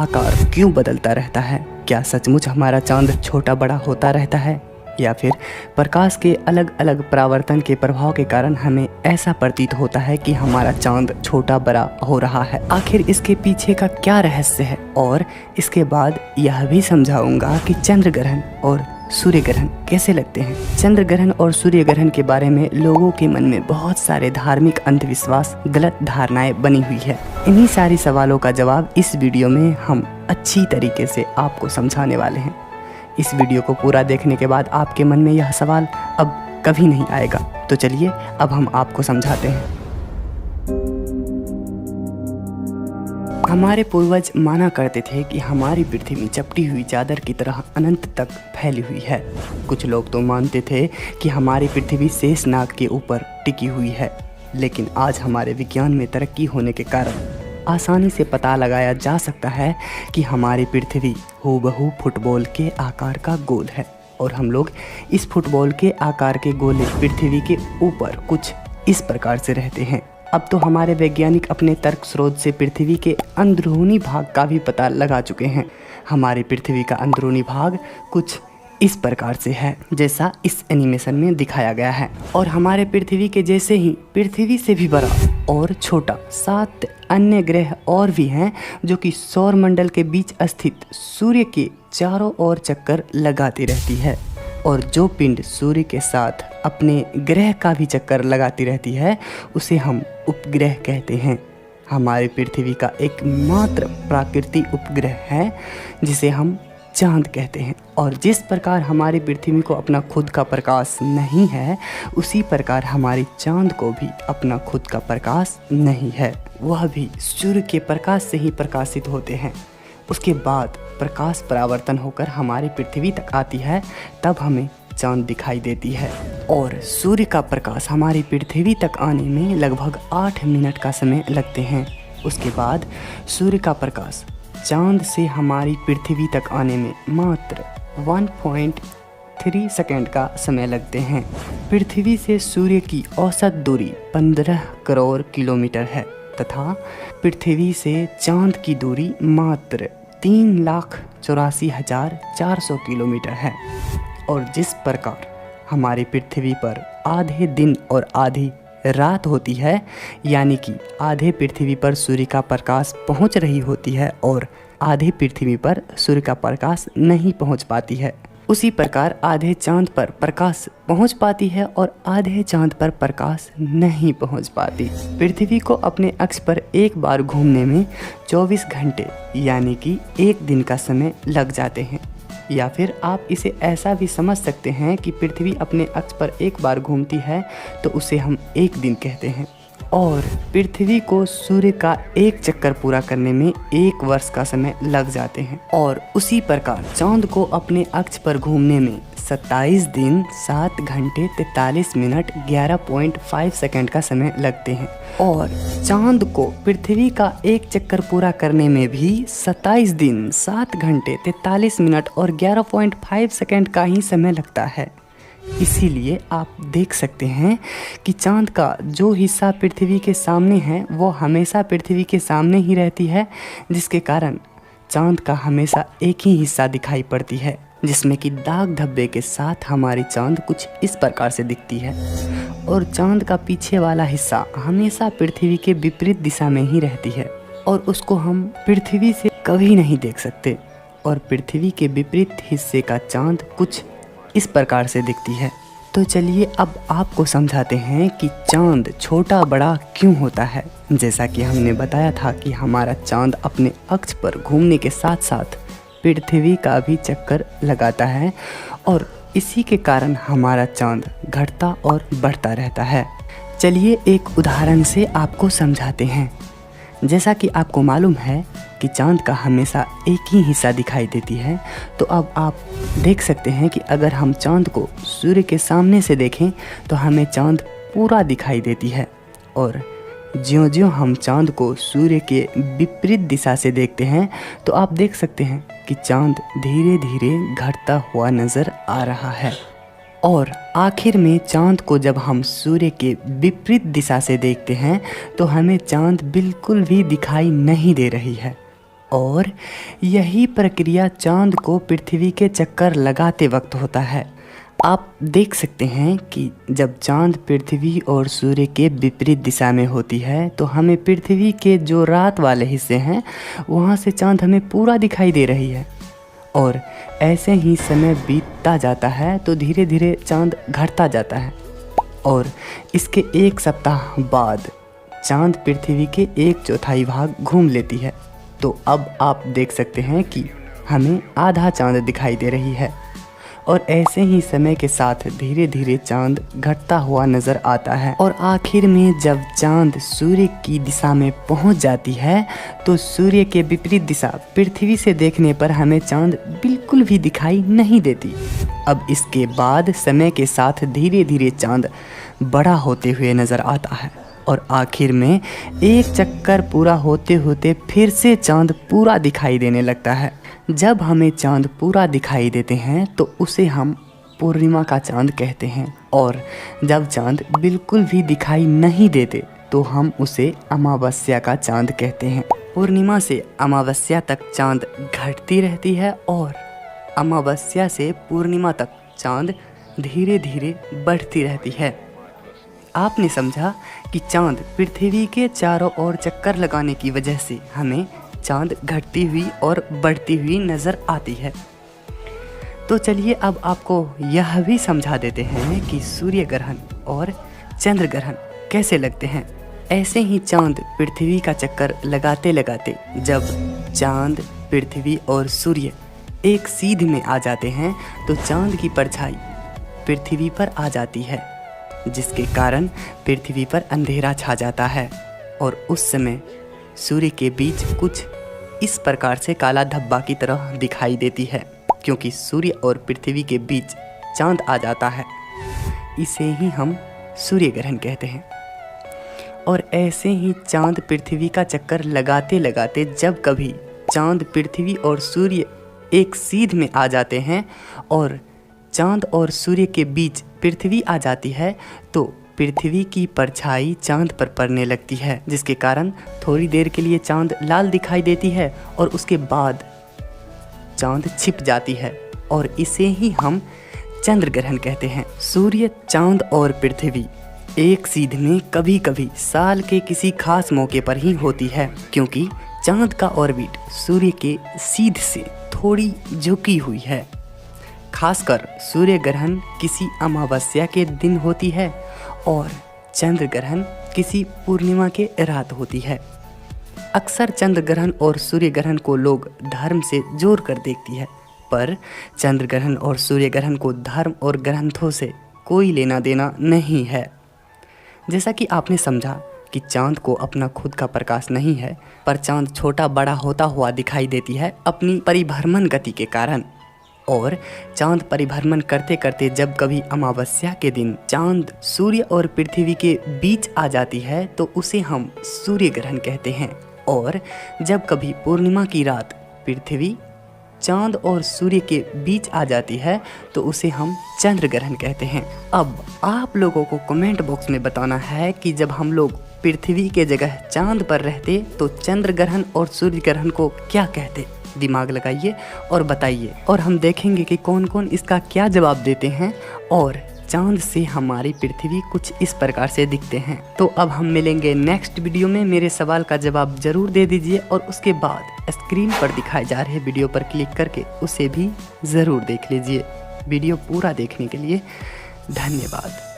आकार क्यों बदलता रहता है? क्या सचमुच हमारा चांद छोटा बड़ा होता रहता है, या फिर प्रकाश के अलग अलग परावर्तन के प्रभाव के कारण हमें ऐसा प्रतीत होता है कि हमारा चांद छोटा बड़ा हो रहा है? आखिर इसके पीछे का क्या रहस्य है? और इसके बाद यह भी समझाऊंगा कि चंद्र ग्रहण और सूर्य ग्रहण कैसे लगते हैं। चंद्र ग्रहण और सूर्य ग्रहण के बारे में लोगों के मन में बहुत सारे धार्मिक अंधविश्वास, गलत धारणाएं बनी हुई है। इन्हीं सारी सवालों का जवाब इस वीडियो में हम अच्छी तरीके से आपको समझाने वाले हैं। इस वीडियो को पूरा देखने के बाद आपके मन में यह सवाल अब कभी नहीं आएगा। तो चलिए अब हम आपको समझाते हैं। हमारे पूर्वज माना करते थे कि हमारी पृथ्वी चपटी हुई चादर की तरह अनंत तक फैली हुई है। कुछ लोग तो मानते थे कि हमारी पृथ्वी शेषनाग के ऊपर टिकी हुई है, लेकिन आज हमारे विज्ञान में तरक्की होने के कारण आसानी से पता लगाया जा सकता है कि हमारी पृथ्वी हूबहू फुटबॉल के आकार का गोल है, और हम लोग इस फुटबॉल के आकार के गोले पृथ्वी के ऊपर कुछ इस प्रकार से रहते हैं। अब तो हमारे वैज्ञानिक अपने तर्क स्रोत से पृथ्वी के अंदरूनी भाग का भी पता लगा चुके हैं। हमारी पृथ्वी का अंदरूनी भाग कुछ इस प्रकार से है, जैसा इस एनिमेशन में दिखाया गया है। और हमारे पृथ्वी के जैसे ही पृथ्वी से भी बड़ा और छोटा 7 अन्य ग्रह और भी हैं, जो कि सौर मंडल के बीच स्थित सूर्य के चारों ओर चक्कर लगाती रहती है। और जो पिंड सूर्य के साथ अपने ग्रह का भी चक्कर लगाती रहती है, उसे हम उपग्रह कहते हैं। हमारी पृथ्वी का एकमात्र प्राकृतिक उपग्रह है जिसे हम चांद कहते हैं। और जिस प्रकार हमारी पृथ्वी को अपना खुद का प्रकाश नहीं है, उसी प्रकार हमारी चांद को भी अपना खुद का प्रकाश नहीं है। वह भी सूर्य के प्रकाश से ही प्रकाशित होते हैं। उसके बाद प्रकाश परावर्तन होकर हमारी पृथ्वी तक आती है, तब हमें चांद दिखाई देती है। और सूर्य का प्रकाश हमारी पृथ्वी तक आने में लगभग 8 मिनट का समय लगते हैं। उसके बाद सूर्य का प्रकाश चांद से हमारी पृथ्वी तक आने में मात्र 1.3 सेकंड का समय लगते हैं। पृथ्वी से सूर्य की औसत दूरी 15 करोड़ किलोमीटर है, तथा पृथ्वी से चांद की दूरी मात्र 3,84,400 किलोमीटर है। और जिस प्रकार हमारी पृथ्वी पर आधे दिन और आधी रात होती है, यानी कि आधे पृथ्वी पर सूर्य का प्रकाश पहुंच रही होती है और आधे पृथ्वी पर सूर्य का प्रकाश नहीं पहुंच पाती है, उसी प्रकार आधे चांद पर प्रकाश पहुंच पाती है और आधे चांद पर प्रकाश नहीं पहुंच पाती। पृथ्वी को अपने अक्ष पर एक बार घूमने में 24 घंटे यानी कि एक दिन का समय लग जाते हैं। या फिर आप इसे ऐसा भी समझ सकते हैं कि पृथ्वी अपने अक्ष पर एक बार घूमती है तो उसे हम एक दिन कहते हैं, और पृथ्वी को सूर्य का एक चक्कर पूरा करने में 1 वर्ष का समय लग जाते हैं। और उसी प्रकार चांद को अपने अक्ष पर घूमने में 27 दिन 7 घंटे 43 मिनट 11.5 सेकंड का समय लगते हैं। और चांद को पृथ्वी का एक चक्कर पूरा करने में भी 27 दिन 7 घंटे 43 मिनट और 11.5 सेकंड का ही समय लगता है। इसीलिए आप देख सकते हैं कि चांद का जो हिस्सा पृथ्वी के सामने है वो हमेशा पृथ्वी के सामने ही रहती है, जिसके कारण चांद का हमेशा एक ही हिस्सा दिखाई पड़ती है, जिसमें कि दाग धब्बे के साथ हमारी चांद कुछ इस प्रकार से दिखती है। और चांद का पीछे वाला हिस्सा हमेशा पृथ्वी के विपरीत दिशा में ही रहती है, और उसको हम पृथ्वी से कभी नहीं देख सकते। और पृथ्वी के विपरीत हिस्से का चांद कुछ इस प्रकार से दिखती है। तो चलिए अब आपको समझाते हैं कि चांद छोटा बड़ा क्यों होता है। जैसा कि हमने बताया था कि हमारा चांद अपने अक्ष पर घूमने के साथ साथ पृथ्वी का भी चक्कर लगाता है, और इसी के कारण हमारा चांद घटता और बढ़ता रहता है। चलिए एक उदाहरण से आपको समझाते हैं। जैसा कि आपको मालूम है कि चांद का हमेशा एक ही हिस्सा दिखाई देती है, तो अब आप देख सकते हैं कि अगर हम चांद को सूर्य के सामने से देखें तो हमें चांद पूरा दिखाई देती है, और ज्यों-ज्यों हम चांद को सूर्य के विपरीत दिशा से देखते हैं तो आप देख सकते हैं कि चांद धीरे धीरे घटता हुआ नज़र आ रहा है। और आखिर में चांद को जब हम सूर्य के विपरीत दिशा से देखते हैं तो हमें चांद बिल्कुल भी दिखाई नहीं दे रही है। और यही प्रक्रिया चाँद को पृथ्वी के चक्कर लगाते वक्त होता है। आप देख सकते हैं कि जब चाँद पृथ्वी और सूर्य के विपरीत दिशा में होती है तो हमें पृथ्वी के जो रात वाले हिस्से हैं वहाँ से चाँद हमें पूरा दिखाई दे रही है। और ऐसे ही समय बीतता जाता है तो धीरे धीरे चाँद घटता जाता है और इसके एक सप्ताह बाद चाँद पृथ्वी के 1/4 भाग घूम लेती है। तो अब आप देख सकते हैं कि हमें आधा चाँद दिखाई दे रही है और ऐसे ही समय के साथ धीरे धीरे चाँद घटता हुआ नज़र आता है और आखिर में जब चाँद सूर्य की दिशा में पहुंच जाती है तो सूर्य के विपरीत दिशा पृथ्वी से देखने पर हमें चाँद बिल्कुल भी दिखाई नहीं देती। अब इसके बाद समय के साथ धीरे धीरे चाँद बड़ा होते हुए नज़र आता है और आखिर में एक चक्कर पूरा होते होते फिर से चाँद पूरा दिखाई देने लगता है। जब हमें चाँद पूरा दिखाई देते हैं तो उसे हम पूर्णिमा का चाँद कहते हैं और जब चाँद बिल्कुल भी दिखाई नहीं देते तो हम उसे अमावस्या का चाँद कहते हैं। पूर्णिमा से अमावस्या तक चाँद घटती रहती है और अमावस्या से पूर्णिमा तक चाँद धीरे धीरे बढ़ती रहती है। आपने समझा कि चाँद पृथ्वी के चारों ओर चक्कर लगाने की वजह से हमें चाँद घटती हुई और बढ़ती हुई नज़र आती है। तो चलिए अब आपको यह भी समझा देते हैं कि सूर्य ग्रहण और चंद्र ग्रहण कैसे लगते हैं। ऐसे ही चाँद पृथ्वी का चक्कर लगाते लगाते जब चाँद पृथ्वी और सूर्य एक सीध में आ जाते हैं तो चाँद की परछाई पृथ्वी पर आ जाती है, जिसके कारण पृथ्वी पर अंधेरा छा जाता है और उस समय सूर्य के बीच कुछ इस प्रकार से काला धब्बा की तरह दिखाई देती है, क्योंकि सूर्य और पृथ्वी के बीच चाँद आ जाता है। इसे ही हम सूर्य ग्रहण कहते हैं। और ऐसे ही चाँद पृथ्वी का चक्कर लगाते लगाते जब कभी चाँद पृथ्वी और सूर्य एक सीध में आ जाते हैं और चाँद और सूर्य के बीच पृथ्वी आ जाती है तो पृथ्वी की परछाई चाँद पर पड़ने लगती है, जिसके कारण थोड़ी देर के लिए चाँद लाल दिखाई देती है और उसके बाद चाँद छिप जाती है और इसे ही हम चंद्र ग्रहण कहते हैं। सूर्य, चाँद और पृथ्वी एक सीध में कभी कभी साल के किसी खास मौके पर ही होती है, क्योंकि चाँद का ऑर्बिट सूर्य के सीध से थोड़ी झुकी हुई है। खासकर सूर्य ग्रहण किसी अमावस्या के दिन होती है और चंद्र ग्रहण किसी पूर्णिमा के रात होती है। अक्सर चंद्र ग्रहण और सूर्य ग्रहण को लोग धर्म से जोड़ कर देखती है, पर चंद्र ग्रहण और सूर्य ग्रहण को धर्म और ग्रंथों से कोई लेना देना नहीं है। जैसा कि आपने समझा कि चाँद को अपना खुद का प्रकाश नहीं है, पर चाँद छोटा बड़ा होता हुआ दिखाई देती है अपनी परिभ्रमण गति के कारण। और चाँद परिभ्रमण करते करते जब कभी अमावस्या के दिन चाँद सूर्य और पृथ्वी के बीच आ जाती है तो उसे हम सूर्य ग्रहण कहते हैं। और जब कभी पूर्णिमा की रात पृथ्वी चाँद और सूर्य के बीच आ जाती है तो उसे हम चंद्र ग्रहण कहते हैं। अब आप लोगों को कमेंट बॉक्स में बताना है कि जब हम लोग पृथ्वी के जगह चाँद पर रहते तो चंद्र ग्रहण और सूर्य ग्रहण को क्या कहते। दिमाग लगाइए और बताइए और हम देखेंगे कि कौन कौन इसका क्या जवाब देते हैं। और चाँद से हमारी पृथ्वी कुछ इस प्रकार से दिखते हैं। तो अब हम मिलेंगे नेक्स्ट वीडियो में। मेरे सवाल का जवाब ज़रूर दे दीजिए और उसके बाद स्क्रीन पर दिखाए जा रहे वीडियो पर क्लिक करके उसे भी ज़रूर देख लीजिए। वीडियो पूरा देखने के लिए धन्यवाद।